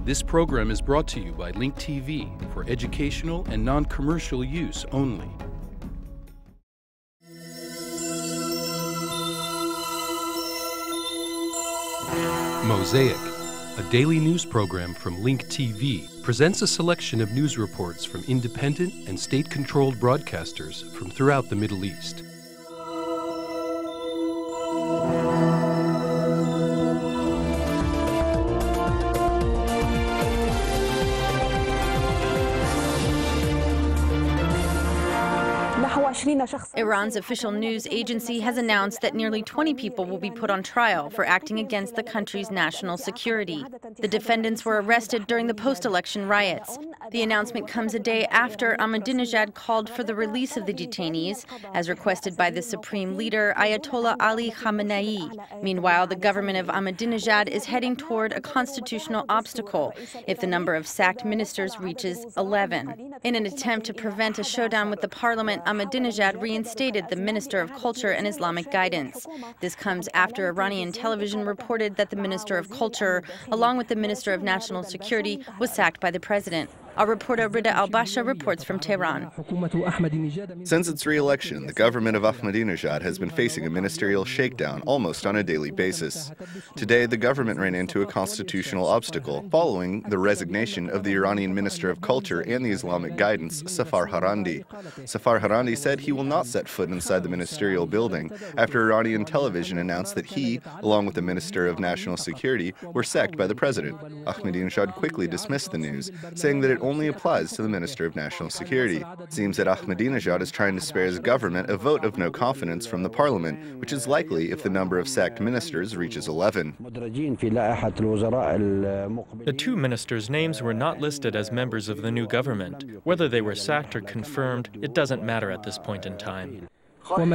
This program is brought to you by Link TV for educational and non-commercial use only. Mosaic, a daily news program from Link TV, presents a selection of news reports from independent and state-controlled broadcasters from throughout the Middle East. Iran's official news agency has announced that nearly 20 people will be put on trial for acting against the country's national security. The defendants were arrested during the post-election riots. The announcement comes a day after Ahmadinejad called for the release of the detainees, as requested by the supreme leader, Ayatollah Ali Khamenei. Meanwhile, the government of Ahmadinejad is heading toward a constitutional obstacle if the number of sacked ministers reaches 11. In an attempt to prevent a showdown with the parliament, Ahmadinejad reinstated the Minister of Culture and Islamic Guidance. This comes after Iranian television reported that the Minister of Culture, along with the Minister of National Security, was sacked by the president. Our reporter Rida Al-Basha reports from Tehran. Since its re-election, the government of Ahmadinejad has been facing a ministerial shakedown almost on a daily basis. Today, the government ran into a constitutional obstacle following the resignation of the Iranian Minister of Culture and the Islamic Guidance, Safar Hariri. Safar Hariri said he will not set foot inside the ministerial building after Iranian television announced that he, along with the Minister of National Security, were sacked by the president. Ahmadinejad quickly dismissed the news, saying that it only applies to the Minister of National Security. It seems that Ahmadinejad is trying to spare his government a vote of no confidence from the parliament, which is likely if the number of sacked ministers reaches 11. The two ministers' names were not listed as members of the new government. Whether they were sacked or confirmed, it doesn't matter at this point in time. To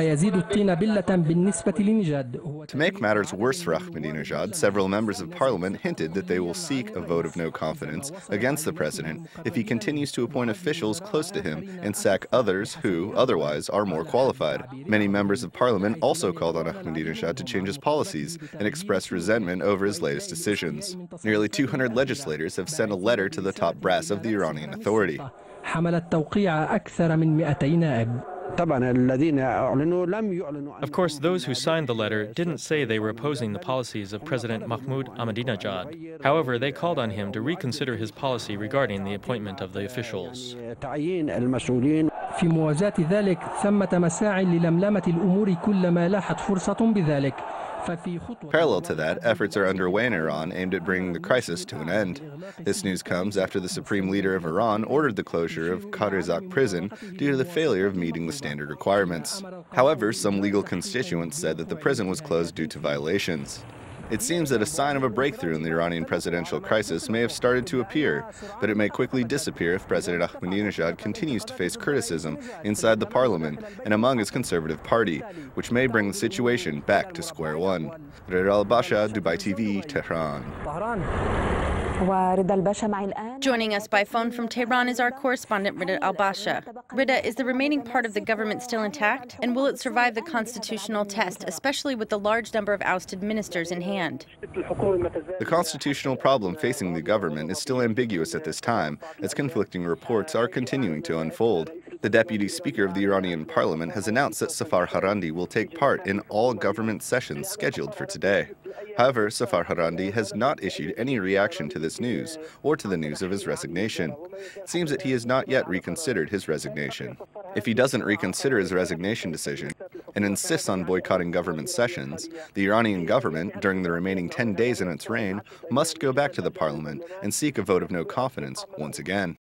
make matters worse for Ahmadinejad, several members of parliament hinted that they will seek a vote of no confidence against the president if he continues to appoint officials close to him and sack others who, otherwise, are more qualified. Many members of parliament also called on Ahmadinejad to change his policies and expressed resentment over his latest decisions. Nearly 200 legislators have sent a letter to the top brass of the Iranian authority. Of course, those who signed the letter didn't say they were opposing the policies of President Mahmoud Ahmadinejad. However, they called on him to reconsider his policy regarding the appointment of the officials. Parallel to that, efforts are underway in Iran aimed at bringing the crisis to an end. This news comes after the supreme leader of Iran ordered the closure of Kirkuk prison due to the failure of meeting the standard requirements. However, some legal constituents said that the prison was closed due to violations. It seems that a sign of a breakthrough in the Iranian presidential crisis may have started to appear, but it may quickly disappear if President Ahmadinejad continues to face criticism inside the parliament and among his conservative party, which may bring the situation back to square one. Rida Al-Basha, Dubai TV, Tehran. Joining us by phone from Tehran is our correspondent Rida Al-Basha. Rida, is the remaining part of the government still intact? And will it survive the constitutional test, especially with the large number of ousted ministers in hand? The constitutional problem facing the government is still ambiguous at this time, as conflicting reports are continuing to unfold. The deputy speaker of the Iranian parliament has announced that Safar Hariri will take part in all government sessions scheduled for today. However, Safar Hariri has not issued any reaction to this news or to the news of his resignation. It seems that he has not yet reconsidered his resignation. If he doesn't reconsider his resignation decision and insists on boycotting government sessions, the Iranian government, during the remaining 10 days in its reign, must go back to the parliament and seek a vote of no confidence once again.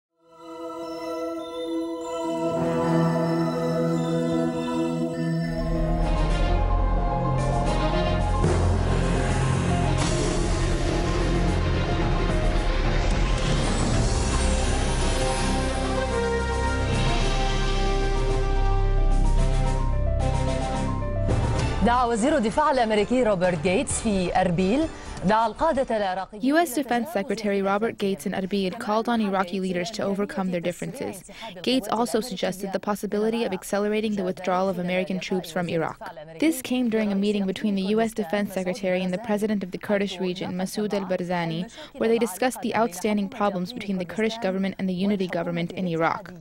دعا وزير الدفاع الأمريكي روبرت غيتس في أربيل U.S. Defense Secretary Robert Gates and Arabiya called on Iraqi leaders to overcome their differences. Gates also suggested the possibility of accelerating the withdrawal of American troops from Iraq. This came during a meeting between the U.S. Defense Secretary and the president of the Kurdish region, Masoud al-Barzani, where they discussed the outstanding problems between the Kurdish government and the unity government in Iraq.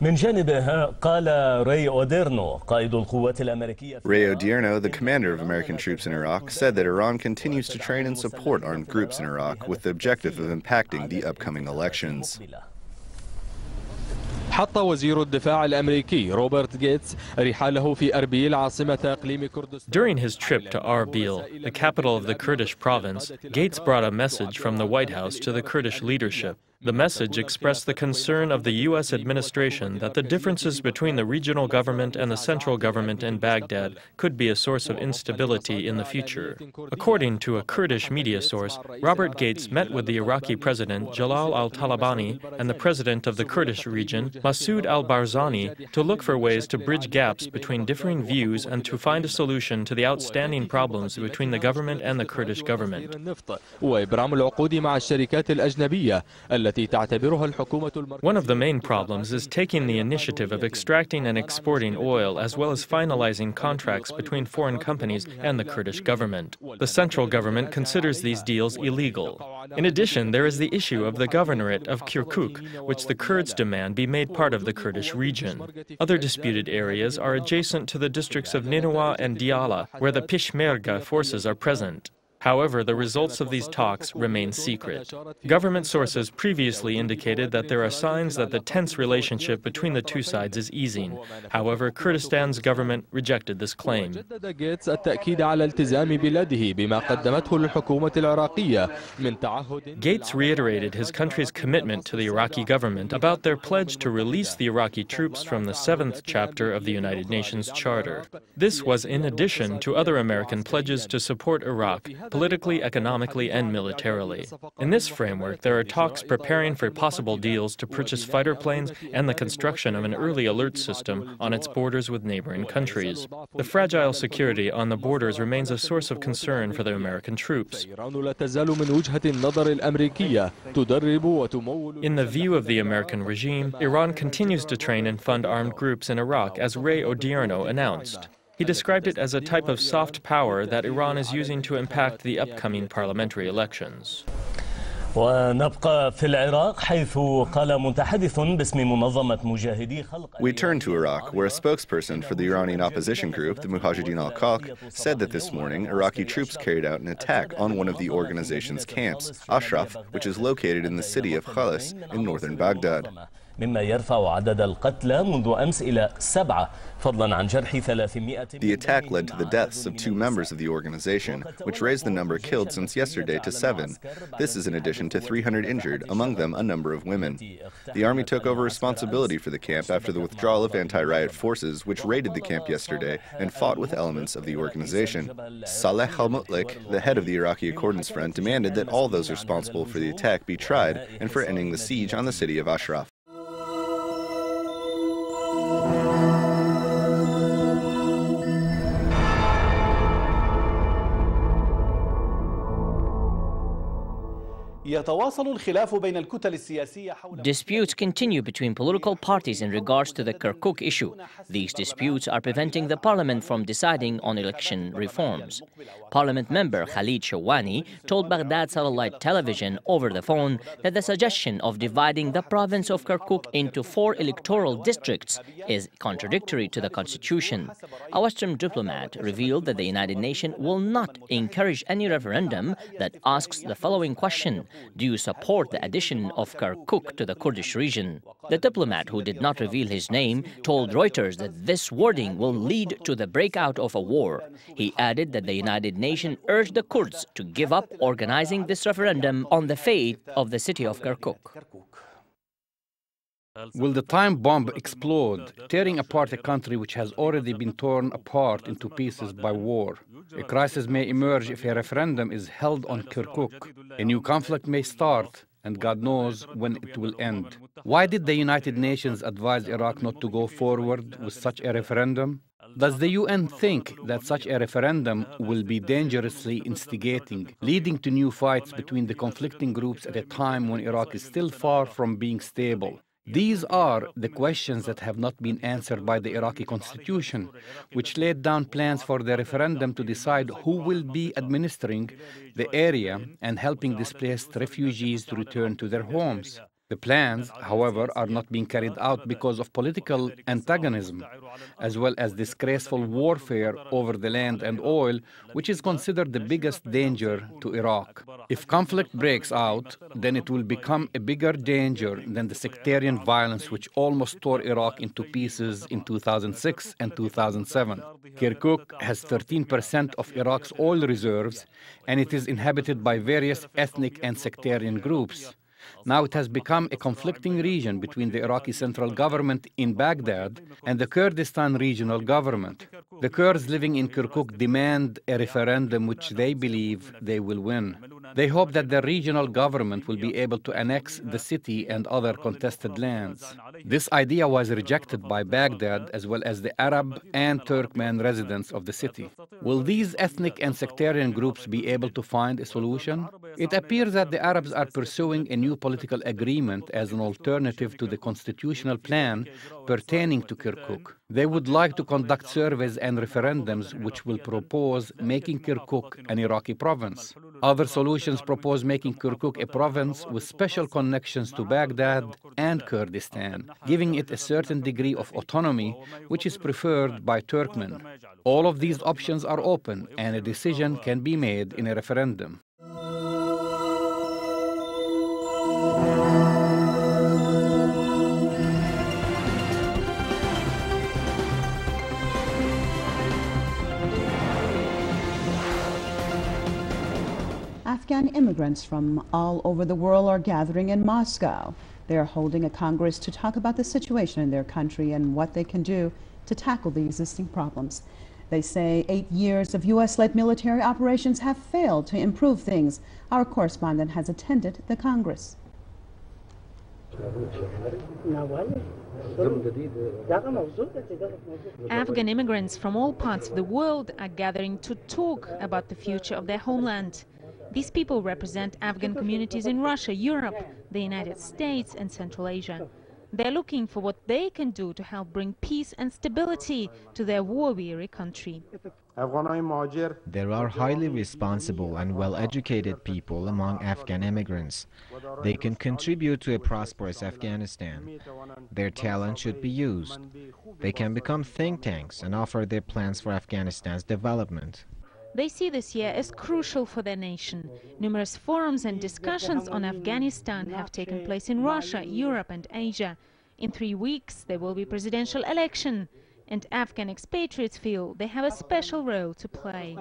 من جانبها قال راي أوديرنو قائد القوات الأمريكية. Ray Odierno, the commander of American troops in Iraq, said that Iran continues to train and support armed groups in Iraq with the objective of impacting the upcoming elections. حط وزير الدفاع الأمريكي روبرت غيتس رحاله في أربيل عاصمة إقليم كردستان. During his trip to Arbil, the capital of the Kurdish province, Gates brought a message from the White House to the Kurdish leadership. The message expressed the concern of the U.S. administration that the differences between the regional government and the central government in Baghdad could be a source of instability in the future. According to a Kurdish media source, Robert Gates met with the Iraqi president Jalal al-Talabani and the president of the Kurdish region, Masoud al-Barzani, to look for ways to bridge gaps between differing views and to find a solution to the outstanding problems between the government and the Kurdish government. One of the main problems is taking the initiative of extracting and exporting oil, as well as finalizing contracts between foreign companies and the Kurdish government. The central government considers these deals illegal. In addition, there is the issue of the governorate of Kirkuk, which the Kurds demand be made part of the Kurdish region. Other disputed areas are adjacent to the districts of Nineveh and Diyala, where the Peshmerga forces are present. However, the results of these talks remain secret. Government sources previously indicated that there are signs that the tense relationship between the two sides is easing. However, Kurdistan's government rejected this claim. Gates reiterated his country's commitment to the Iraqi government about their pledge to release the Iraqi troops from the 7th chapter of the United Nations Charter. This was in addition to other American pledges to support Iraq, politically, economically, and militarily. In this framework, there are talks preparing for possible deals to purchase fighter planes and the construction of an early alert system on its borders with neighboring countries. The fragile security on the borders remains a source of concern for the American troops. In the view of the American regime, Iran continues to train and fund armed groups in Iraq, as Ray Odierno announced. He described it as a type of soft power that Iran is using to impact the upcoming parliamentary elections. ونبقى في العراق حيث قال متحدث باسم منظمة مجاهدي خلق. We turn to Iraq, where a spokesperson for the Iranian opposition group, the Mujahideen al-Haq, said that this morning Iraqi troops carried out an attack on one of the organization's camps, Ashraf, which is located in the city of Khalis in northern Baghdad. مما يرفع عدد القتلى منذ أمس إلى 7 فضلا عن جرح 300. The attack led to the deaths of 2 members of the organization, which raised the number killed since yesterday to 7. This is in addition to 300 injured, among them a number of women. The army took over responsibility for the camp after the withdrawal of anti-riot forces, which raided the camp yesterday and fought with elements of the organization. Saleh al-Mutlik, the head of the Iraqi Accordance Front, demanded that all those responsible for the attack be tried and for ending the siege on the city of Ashraf. Disputes continue between political parties in regards to the Kirkuk issue. These disputes are preventing the parliament from deciding on election reforms. Parliament member Khalid Shawani told Baghdad satellite television over the phone that the suggestion of dividing the province of Kirkuk into 4 electoral districts is contradictory to the constitution. A Western diplomat revealed that the United Nations will not encourage any referendum that asks the following question: do you support the addition of Kirkuk to the Kurdish region? The diplomat, who did not reveal his name, told Reuters that this wording will lead to the breakout of a war. He added that the United Nations urged the Kurds to give up organizing this referendum on the fate of the city of Kirkuk. Will the time bomb explode, tearing apart a country which has already been torn apart into pieces by war? A crisis may emerge if a referendum is held on Kirkuk. A new conflict may start, and God knows when it will end. Why did the United Nations advise Iraq not to go forward with such a referendum? Does the UN think that such a referendum will be dangerously instigating, leading to new fights between the conflicting groups at a time when Iraq is still far from being stable? These are the questions that have not been answered by the Iraqi constitution, which laid down plans for the referendum to decide who will be administering the area and helping displaced refugees to return to their homes. The plans, however, are not being carried out because of political antagonism, as well as disgraceful warfare over the land and oil, which is considered the biggest danger to Iraq. If conflict breaks out, then it will become a bigger danger than the sectarian violence which almost tore Iraq into pieces in 2006 and 2007. Kirkuk has 13% of Iraq's oil reserves, and it is inhabited by various ethnic and sectarian groups. Now it has become a conflicting region between the Iraqi central government in Baghdad and the Kurdistan regional government. The Kurds living in Kirkuk demand a referendum which they believe they will win. They hope that the regional government will be able to annex the city and other contested lands. This idea was rejected by Baghdad as well as the Arab and Turkmen residents of the city. Will these ethnic and sectarian groups be able to find a solution? It appears that the Arabs are pursuing a new political agreement as an alternative to the constitutional plan pertaining to Kirkuk. They would like to conduct surveys and referendums which will propose making Kirkuk an Iraqi province. Other solutions propose making Kirkuk a province with special connections to Baghdad and Kurdistan, giving it a certain degree of autonomy, which is preferred by Turkmen. All of these options are open, and a decision can be made in a referendum. Afghan immigrants from all over the world are gathering in Moscow. They are holding a Congress to talk about the situation in their country and what they can do to tackle the existing problems. They say 8 years of U.S.-led military operations have failed to improve things. Our correspondent has attended the Congress. Afghan immigrants from all parts of the world are gathering to talk about the future of their homeland. These people represent Afghan communities in Russia, Europe, the United States and Central Asia. They're looking for what they can do to help bring peace and stability to their war-weary country. There are highly responsible and well-educated people among Afghan immigrants. They can contribute to a prosperous Afghanistan. Their talent should be used. They can become think tanks and offer their plans for Afghanistan's development. They see this year as crucial for their nation. Numerous forums and discussions on Afghanistan have taken place in Russia, Europe and Asia. In 3 weeks there will be presidential election, and Afghan expatriates feel they have a special role to play.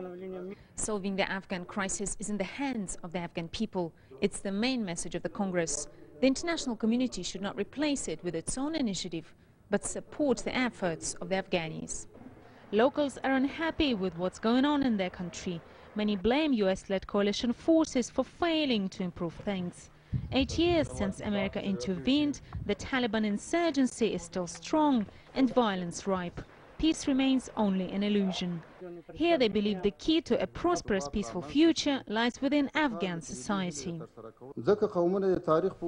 Solving the Afghan crisis is in the hands of the Afghan people. It's the main message of the Congress. The international community should not replace it with its own initiative, but support the efforts of the Afghanis. Locals are unhappy with what's going on in their country. Many blame US-led coalition forces for failing to improve things. 8 years since America intervened, the Taliban insurgency is still strong and violence ripe. Peace remains only an illusion. Here they believe the key to a prosperous, peaceful future lies within Afghan society.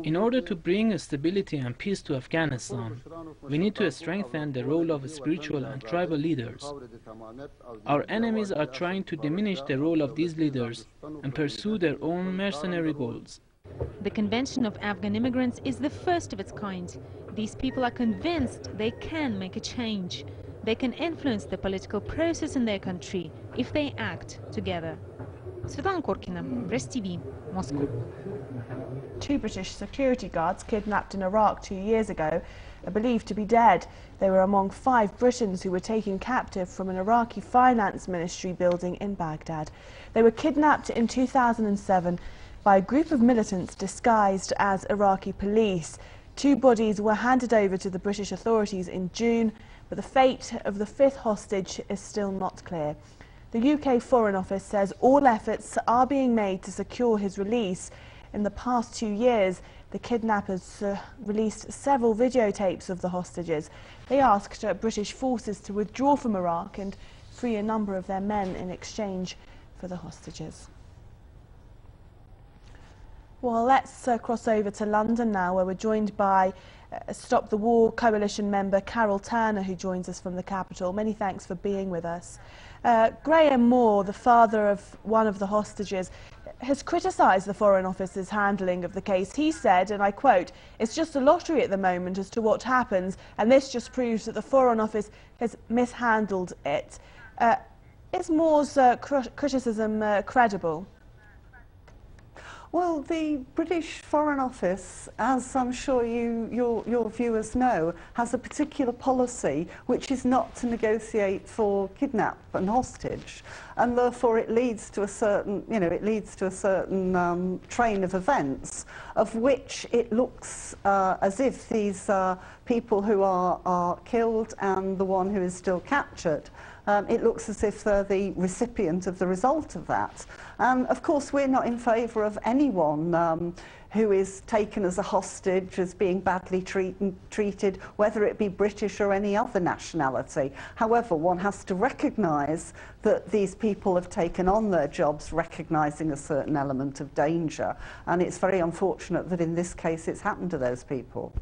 In order to bring stability and peace to Afghanistan, we need to strengthen the role of spiritual and tribal leaders. Our enemies are trying to diminish the role of these leaders and pursue their own mercenary goals. The convention of Afghan immigrants is the first of its kind. These people are convinced they can make a change. They can influence the political process in their country if they act together. Svetlana Korkina, Press TV, Moscow. 2 British security guards kidnapped in Iraq 2 years ago are believed to be dead. They were among 5 Britons who were taken captive from an Iraqi finance ministry building in Baghdad. They were kidnapped in 2007 by a group of militants disguised as Iraqi police. 2 bodies were handed over to the British authorities in June, but the fate of the 5th hostage is still not clear. The UK Foreign Office says all efforts are being made to secure his release. In the past 2 years, the kidnappers released several videotapes of the hostages. They asked British forces to withdraw from Iraq and free a number of their men in exchange for the hostages. Well, let's cross over to London now, where we're joined by Stop the War Coalition member Carol Turner, who joins us from the capital. Many thanks for being with us. Graham Moore, the father of one of the hostages, has criticised the Foreign Office's handling of the case. He said, and I quote, "It's just a lottery at the moment as to what happens, and this just proves that the Foreign Office has mishandled it." Is Moore's criticism credible? Well, the British Foreign Office, as I'm sure your viewers know, has a particular policy which is not to negotiate for kidnap and hostage, and therefore it leads to a certain, train of events of which it looks as if these people who are killed and the one who is still captured, it looks as if they're the recipient of the result of that. And of course we're not in favour of anyone who is taken as a hostage as being badly treated, whether it be British or any other nationality. However, one has to recognise that these people have taken on their jobs recognising a certain element of danger, and it's very unfortunate that in this case it's happened to those people.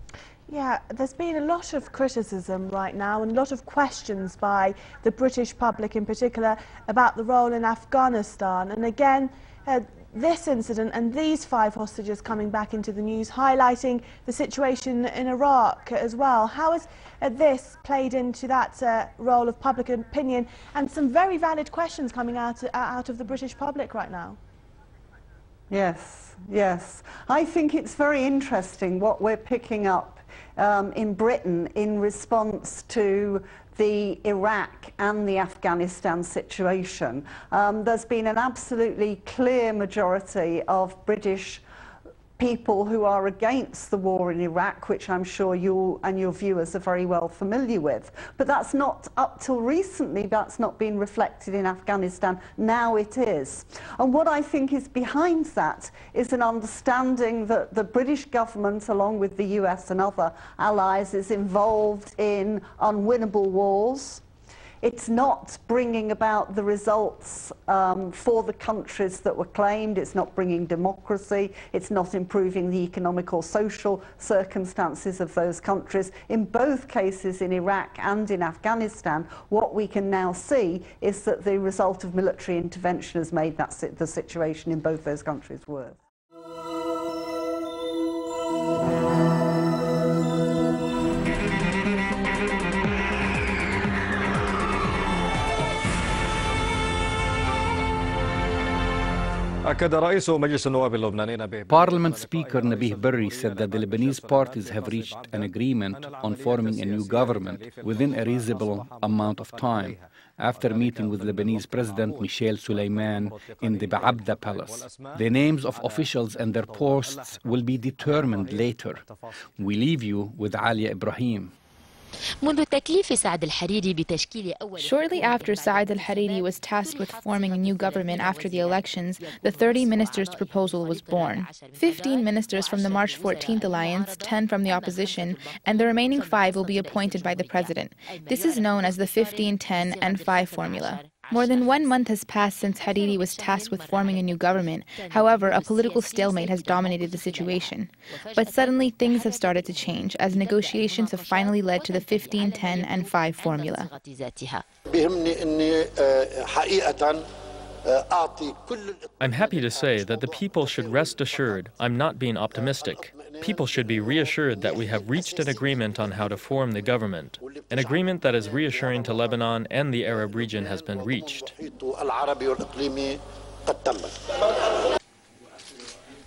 Yeah, there's been a lot of criticism right now and a lot of questions by the British public in particular about the role in Afghanistan. And again, this incident and these 5 hostages coming back into the news, highlighting the situation in Iraq as well. How has this played into that role of public opinion, and some very valid questions coming out of the British public right now? Yes, yes. I think it's very interesting what we're picking up in Britain in response to the Iraq and the Afghanistan situation. There's been an absolutely clear majority of British people who are against the war in Iraq, which I'm sure you and your viewers are very well familiar with. But that's not, up till recently, that's not been reflected in Afghanistan. Now it is. And what I think is behind that is an understanding that the British government, along with the US and other allies, is involved in unwinnable wars. It's not bringing about the results for the countries that were claimed. It's not bringing democracy. It's not improving the economic or social circumstances of those countries. In both cases, in Iraq and in Afghanistan, what we can now see is that the result of military intervention has made that the situation in both those countries worse. Parliament Speaker Nabih Berri said that the Lebanese parties have reached an agreement on forming a new government within a reasonable amount of time, after meeting with Lebanese President Michel Suleiman in the Ba'abda Palace. The names of officials and their posts will be determined later. We leave you with Alia Ibrahim. Shortly after Saad al-Hariri was tasked with forming a new government after the elections, the 30 ministers proposal was born. 15 ministers from the March 14th alliance, 10 from the opposition, and the remaining 5 will be appointed by the president. This is known as the 15-10-5 formula. More than 1 month has passed since Hariri was tasked with forming a new government. However, a political stalemate has dominated the situation. But suddenly things have started to change, as negotiations have finally led to the 15-10-5 formula. I'm happy to say that the people should rest assured I'm not being optimistic. People should be reassured that we have reached an agreement on how to form the government. An agreement that is reassuring to Lebanon and the Arab region has been reached.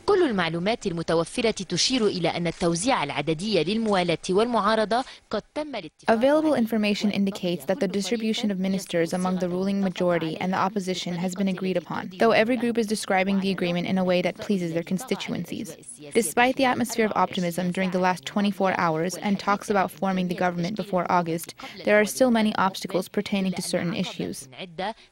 كل المعلومات المتوفرة تشير إلى أن التوزيع العددي للموالاة والمعارضة قد تم الاتفاق. Available information indicates that the distribution of ministers among the ruling majority and the opposition has been agreed upon, though every group is describing the agreement in a way that pleases their constituencies. Despite the atmosphere of optimism during the last 24 hours and talks about forming the government before August, there are still many obstacles pertaining to certain issues.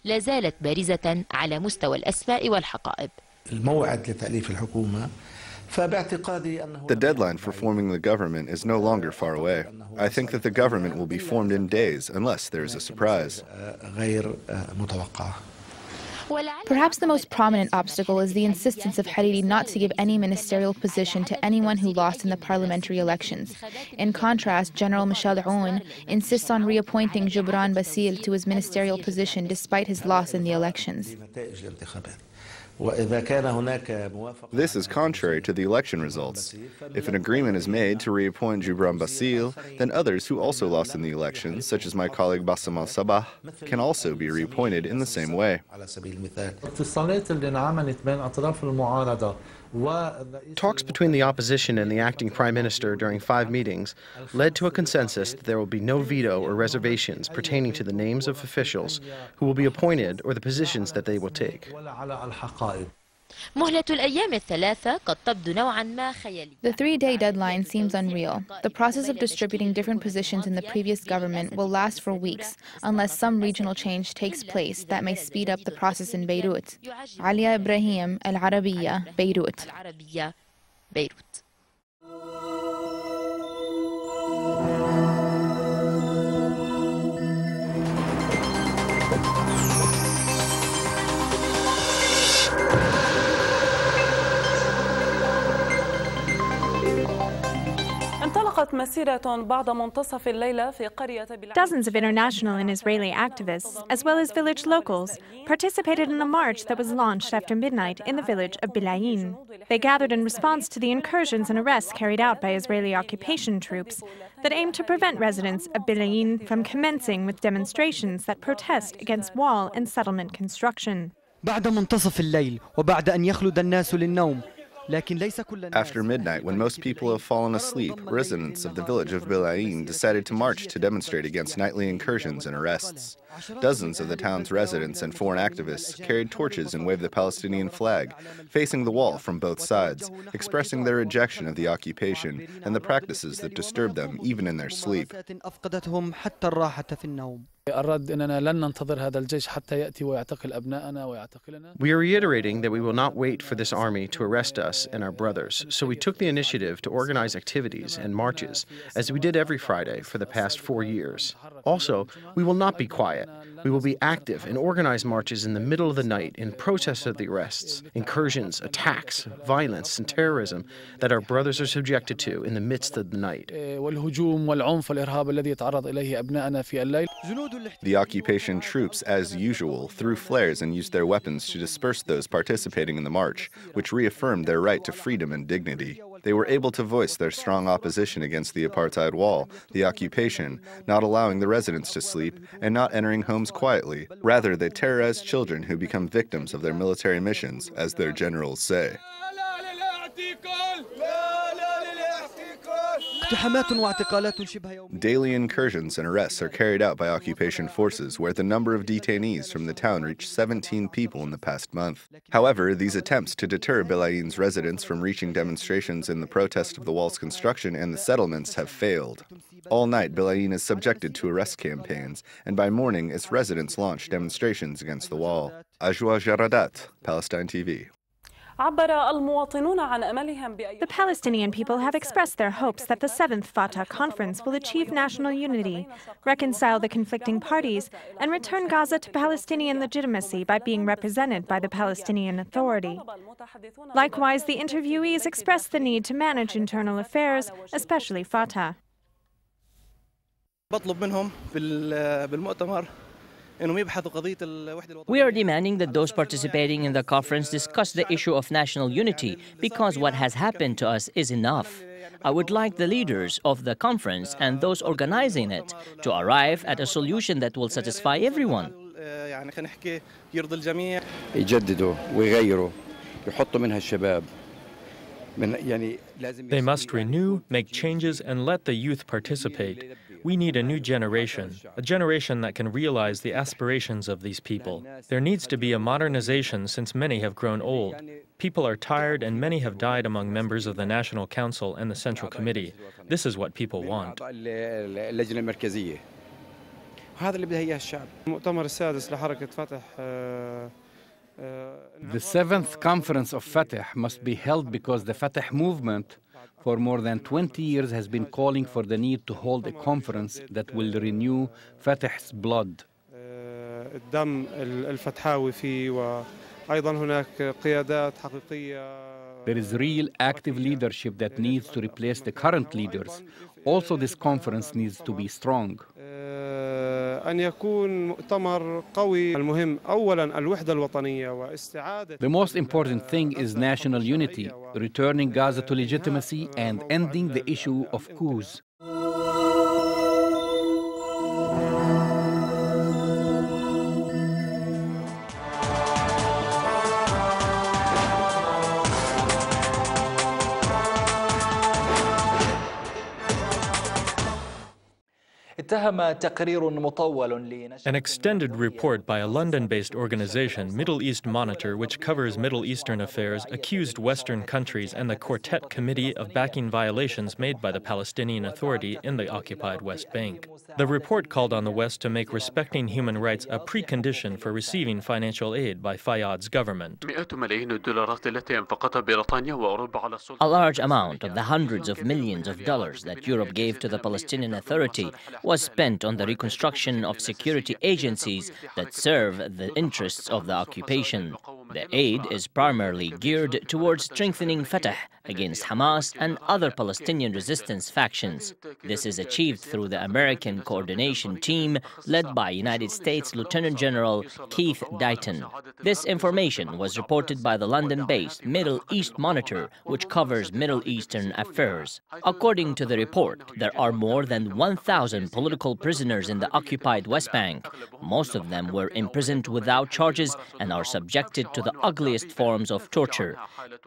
لا زالت بارزة على مستوى الأسماء والحقائب. The deadline for forming the government is no longer far away. I think that the government will be formed in days unless there is a surprise. Perhaps the most prominent obstacle is the insistence of Hariri not to give any ministerial position to anyone who lost in the parliamentary elections. In contrast, General Michel Aoun insists on reappointing Gibran Bassil to his ministerial position despite his loss in the elections. This is contrary to the election results. If an agreement is made to reappoint Gibran Bassil, then others who also lost in the elections, such as my colleague Bassam al-Sabah, can also be reappointed in the same way. Talks between the opposition and the acting prime minister during 5 meetings led to a consensus that there will be no veto or reservations pertaining to the names of officials who will be appointed or the positions that they will take. مهلة الأيام الثلاثة قد تبدو نوعا ما خيالية. The 3-day deadline seems unreal. The process of distributing different positions in the previous government will last for weeks unless some regional change takes place that may speed up the process in Beirut. Alia Ibrahim, Arabiya, Beirut. Dozens of international and Israeli activists, as well as village locals, participated in a march that was launched after midnight in the village of Bilayin. They gathered in response to the incursions and arrests carried out by Israeli occupation troops that aim to prevent residents of Bilayin from commencing with demonstrations that protest against wall and settlement construction. بعد منتصف الليل وبعد أن يخلد الناس للنوم. After midnight, when most people have fallen asleep, residents of the village of Bilayin decided to march to demonstrate against nightly incursions and arrests. Dozens of the town's residents and foreign activists carried torches and waved the Palestinian flag, facing the wall from both sides, expressing their rejection of the occupation and the practices that disturb them even in their sleep. We are reiterating that we will not wait for this army to arrest us and our brothers, so we took the initiative to organize activities and marches, as we did every Friday for the past 4 years. Also, we will not be quiet. We will be active and organize marches in the middle of the night in protest of the arrests, incursions, attacks, violence, and terrorism that our brothers are subjected to in the midst of the night. The occupation troops, as usual, threw flares and used their weapons to disperse those participating in the march, which reaffirmed their right to freedom and dignity. They were able to voice their strong opposition against the apartheid wall, the occupation, not allowing the residents to sleep, and not entering homes quietly. Rather, they terrorize children who become victims of their military missions, as their generals say. Daily incursions and arrests are carried out by occupation forces, where the number of detainees from the town reached 17 people in the past month. However, these attempts to deter Bilayin's residents from reaching demonstrations in the protest of the wall's construction and the settlements have failed. All night, Bilayin is subjected to arrest campaigns, and by morning, its residents launch demonstrations against the wall. Ajwa Jaradat, Palestine TV. The Palestinian people have expressed their hopes that the 7th Fatah conference will achieve national unity, reconcile the conflicting parties, and return Gaza to Palestinian legitimacy by being represented by the Palestinian Authority. Likewise, the interviewees expressed the need to manage internal affairs, especially Fatah. We are demanding that those participating in the conference discuss the issue of national unity, because what has happened to us is enough. I would like the leaders of the conference and those organizing it to arrive at a solution that will satisfy everyone. They must renew, make changes, and let the youth participate. We need a new generation, a generation that can realize the aspirations of these people. There needs to be a modernization since many have grown old. People are tired and many have died among members of the National Council and the Central Committee. This is what people want. The 7th conference of Fatah must be held because the Fatah movement for more than 20 years has been calling for the need to hold a conference that will renew Fatah's blood. There is real active leadership that needs to replace the current leaders. Also, this conference needs to be strong. The most important thing is national unity, returning Gaza to legitimacy and ending the issue of coups. An extended report by a London-based organization, Middle East Monitor, which covers Middle Eastern affairs, accused Western countries and the Quartet Committee of backing violations made by the Palestinian Authority in the occupied West Bank. The report called on the West to make respecting human rights a precondition for receiving financial aid by Fayyad's government. A large amount of the hundreds of millions of dollars that Europe gave to the Palestinian Authority was spent on the reconstruction of security agencies that serve the interests of the occupation. The aid is primarily geared towards strengthening Fatah against Hamas and other Palestinian resistance factions. This is achieved through the American coordination team led by United States Lieutenant General Keith Dayton. This information was reported by the London-based Middle East Monitor, which covers Middle Eastern affairs. According to the report, there are more than 1,000 political prisoners in the occupied West Bank. Most of them were imprisoned without charges and are subjected to the ugliest forms of torture.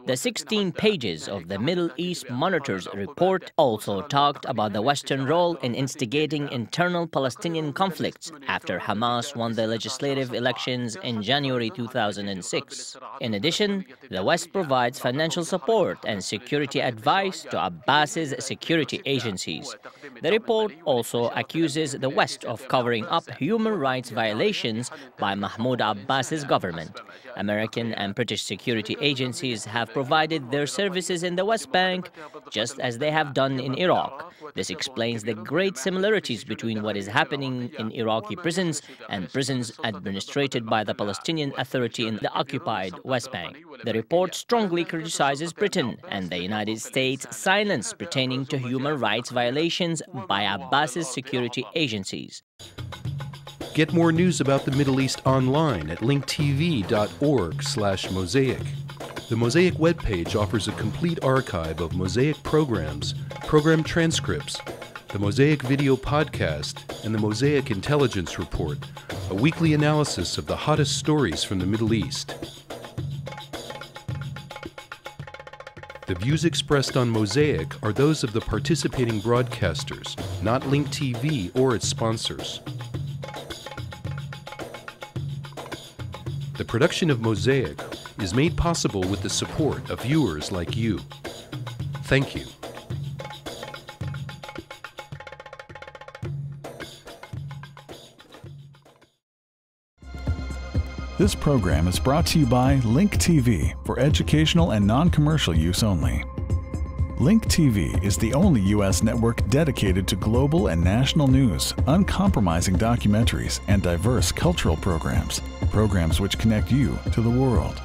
The 16 pages of the Middle East Monitor's report also talked about the Western role in instigating internal Palestinian conflicts after Hamas won the legislative elections in January 2006. In addition, the West provides financial support and security advice to Abbas's security agencies. The report also accuses the West of covering up human rights violations by Mahmoud Abbas's government. American and British security agencies have provided their services in the West Bank, just as they have done in Iraq. This explains the great similarities between what is happening in Iraqi prisons and prisons administered by the Palestinian Authority in the occupied West Bank. The report strongly criticizes Britain and the United States' silence pertaining to human rights violations by Abbas's security agencies. Get more news about the Middle East online at linktv.org/Mosaic. The Mosaic webpage offers a complete archive of Mosaic programs, program transcripts, the Mosaic video podcast, and the Mosaic Intelligence Report, a weekly analysis of the hottest stories from the Middle East. The views expressed on Mosaic are those of the participating broadcasters, not Link TV or its sponsors. The production of Mosaic is made possible with the support of viewers like you. Thank you. This program is brought to you by Link TV for educational and non-commercial use only. Link TV is the only U.S. network dedicated to global and national news, uncompromising documentaries, and diverse cultural programs. Programs which connect you to the world.